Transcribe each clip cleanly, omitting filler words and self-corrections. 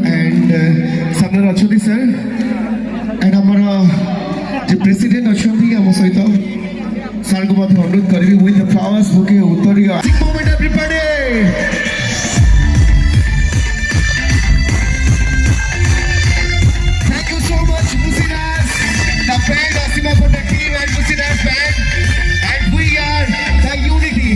And सामने अच्छा sir and आमर जो प्रेसिडेंट अच्छा आम सहित सर को अनुरोध करी with the flowers bouquet Uttar moment everybody the band Asima for the team and Musinas band and we are the unity.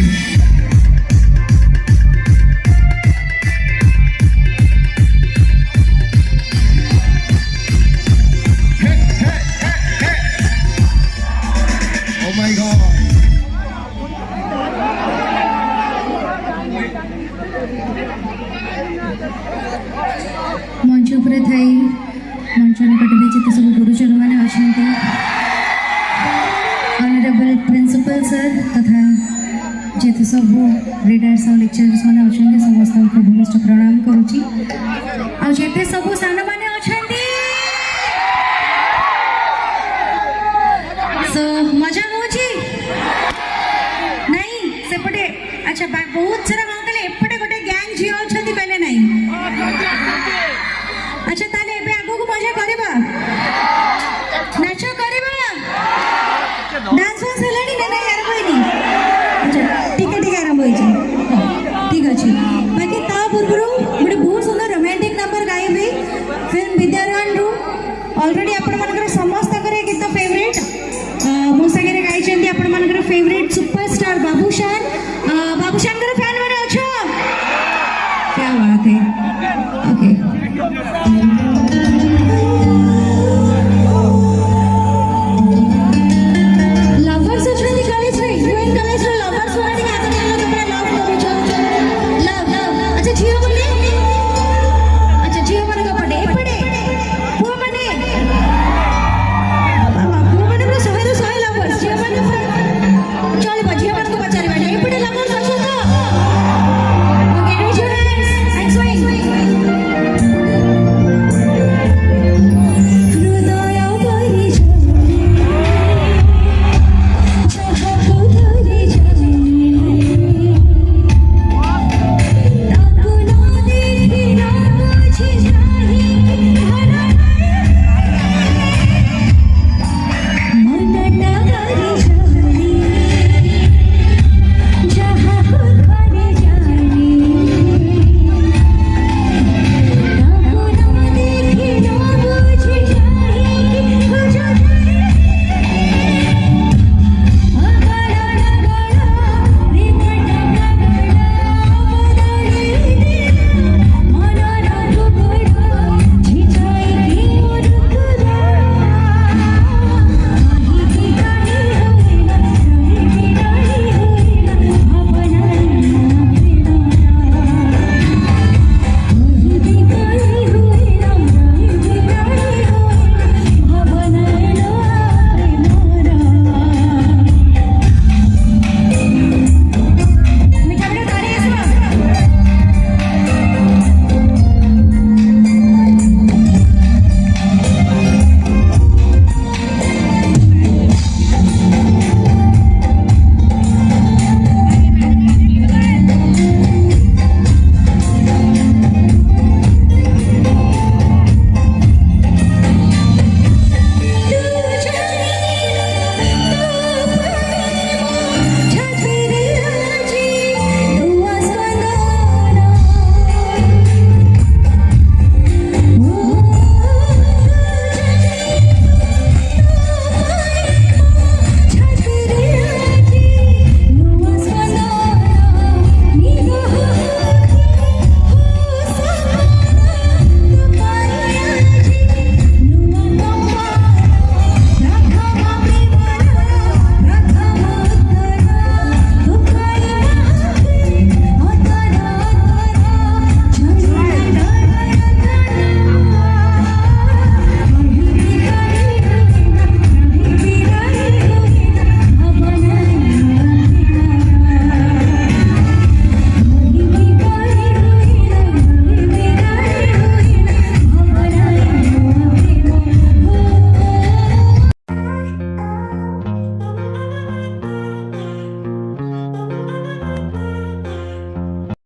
Hey, hey, hey, hey. Oh my God. मंच उपरे थाई मंच निकटरे जिते सब गुरुजन मैंने अच्छा ऑनरेबल प्रिंसिपल सर तथा जिते सब रीडर्स और लेक्चरर्स मैंने अच्छा समस्त भूमिष्ठ प्रणाम करुच्ची आते सब सान मैंने अच्छा सो मजा होची नहीं सेपटे अच्छा बहुत सारा कौन कहले एपटे गोटे गैंग झियो अछंती कहले नहीं अच्छा ताले एबे आगो को मजा करबा नाच करबा डांस वांस हेलानी ना ना यार कोई नहीं अच्छा ठीक आरंभ होई छी ठीक अछि बाकी ता पूर्वरु बडे बहुत सुंदर रोमांटिक नंबर गाइबे फिल्म विद्यारण्य रु ऑलरेडी आपण मानकर समस्त करे गीत फेवरेट मो सगरे गाई चंदी आपण मानकर फेवरेट सुपरस्टार बाबूशान